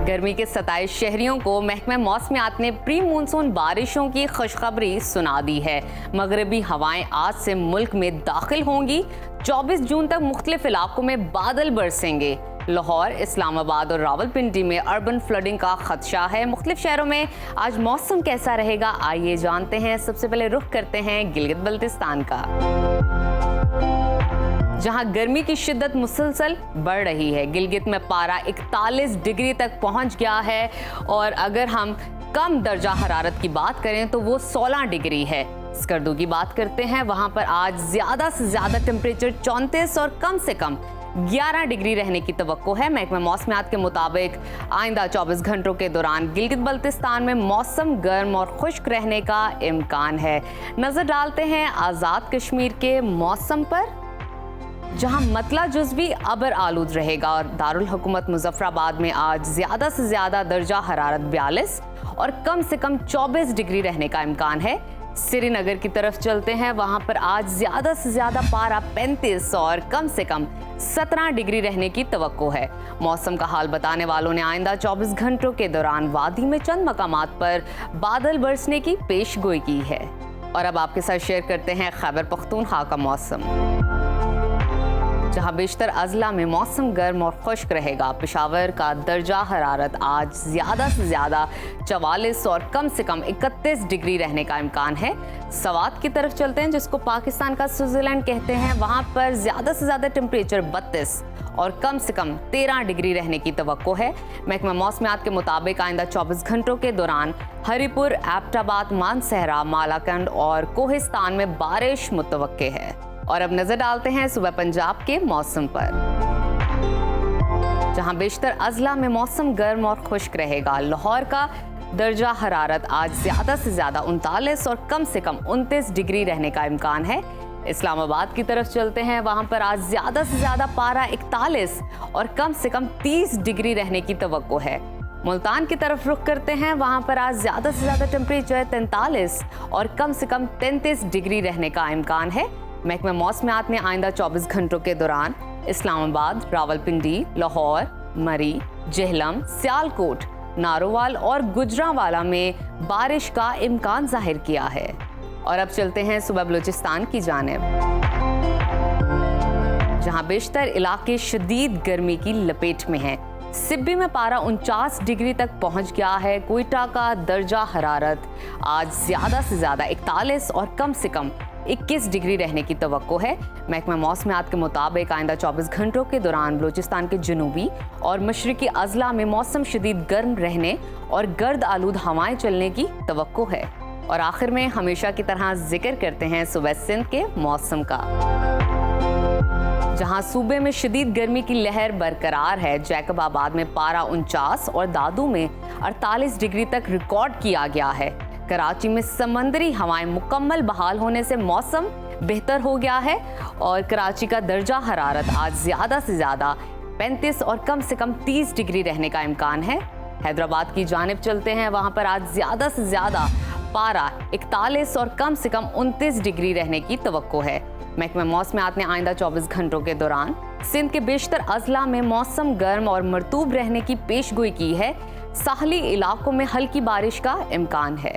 गर्मी के 27 शहरियों को महकमा मौसमियात ने प्री मानसून बारिशों की खुशखबरी सुना दी है। मगरबी हवाएं आज से मुल्क में दाखिल होंगी। 24 जून तक मुख्तलिफ इलाकों में बादल बरसेंगे। लाहौर, इस्लामाबाद और रावलपिंडी में अर्बन फ्लडिंग का खदशा है। मुख्तलिफ शहरों में आज मौसम कैसा रहेगा, आइए जानते हैं। सबसे पहले रुख करते हैं गिलगित बल्तिस्तान का, जहां गर्मी की शिद्दत मुसलसल बढ़ रही है। गिलगित में पारा 41 डिग्री तक पहुंच गया है और अगर हम कम दर्जा हरारत की बात करें तो वो 16 डिग्री है। स्कर्दू की बात करते हैं, वहां पर आज ज्यादा से ज्यादा टेम्परेचर 34 और कम से कम 11 डिग्री रहने की तवक्को है। महकमा मौसमियात के मुताबिक आइंदा 24 घंटों के दौरान गिलगित बल्तिस्तान में मौसम गर्म और खुश्क रहने का इम्कान है। नजर डालते हैं आज़ाद कश्मीर के मौसम पर, जहां मतला जुज़वी अबर आलूद रहेगा और दारुल हुकूमत मुजफ्फराबाद में आज ज्यादा से ज्यादा दर्जा हरारत 42 और कम से कम 24 डिग्री रहने का इम्कान है। श्रीनगर की तरफ चलते हैं, वहां पर आज ज्यादा से ज्यादा पारा 35 और कम से कम 17 डिग्री रहने की तवक्को है। मौसम का हाल बताने वालों ने आइंदा 24 घंटों के दौरान वादी में चंद मकामात पर बादल बरसने की पेशगोई की है। और अब आपके साथ शेयर करते हैं खैबर पख्तूनख्वा का मौसम, जहां बेशतर अजला में मौसम गर्म और खुश्क रहेगा। पेशावर का दर्जा हरारत आज ज्यादा से ज्यादा 44 और कम से कम 31 डिग्री रहने का इम्कान है। सवात की तरफ चलते हैं, जिसको पाकिस्तान का स्विट्जरलैंड कहते हैं। वहां पर ज्यादा से ज्यादा टेम्परेचर 32 और कम से कम 13 डिग्री रहने की तवक्को है। महकमा मौसमियात के मुताबिक आइंदा 24 घंटों के दौरान हरीपुर, एबटाबाद, मानसहरा, मालाकंड और कोहिस्तान में बारिश मुतवक्के है। और अब नजर डालते हैं सुबह पंजाब के मौसम पर, जहां बेशतर अजला में मौसम गर्म और खुश्क रहेगा। लाहौर का दर्जा हरारत आज ज्यादा से ज्यादा 39 और कम से कम 29 डिग्री रहने का इम्कान है। इस्लामाबाद की तरफ चलते हैं, वहां पर आज ज्यादा से ज्यादा पारा 41 और कम से कम 30 डिग्री रहने की तवक्को है। मुल्तान की तरफ रुख करते हैं, वहां पर आज ज्यादा से ज्यादा टेम्परेचर 43 और कम से कम 33 डिग्री रहने का इम्कान है। महकमा मौसमियात ने आइंदा 24 घंटों के दौरान इस्लामाबाद, रावलपिंडी, लाहौर, मरी, जेहलम, सियालकोट, नारोवाल और गुजरांवाला में बारिश का इम्कान जाहिर किया है। और अब चलते हैं सुबह बलूचिस्तान की जानिब, जहां बेशतर इलाके शदीद गर्मी की लपेट में हैं। सिब्बी में पारा 49 डिग्री तक पहुंच गया है। कोयटा का दर्जा हरारत आज ज्यादा से ज्यादा 41 और कम से कम 21 डिग्री रहने की तवक्को है। महकमा मौसमियात के मुताबिक आइंदा 24 घंटों के दौरान बलूचिस्तान के जनूबी और मशरकी अजला में मौसम शदीद गर्म रहने और गर्द आलूद हवाएं चलने की तवक्को है। और आखिर में हमेशा की तरह जिक्र करते हैं सुबह सिंध के मौसम का, जहां सूबे में शदीद गर्मी की लहर बरकरार है। जैकबाबाद में पारा 49 और दादू में 48 डिग्री तक रिकॉर्ड किया गया है। कराची में समंदरी हवाएं मुकम्मल बहाल होने से मौसम बेहतर हो गया है और कराची का दर्जा हरारत आज ज्यादा से ज्यादा 35 और कम से कम 30 डिग्री रहने का इम्कान है। हैदराबाद की जानिब चलते हैं, वहां पर आज ज्यादा से ज्यादा पारा 41 और कम से कम 29 डिग्री रहने की तवक्को है। महकमा मौसमियात ने आइंदा 24 घंटों के दौरान सिंध के बेशतर अजला में मौसम गर्म और मरतूब रहने की पेशगोई की है। साहली इलाकों में हल्की बारिश का इम्कान है।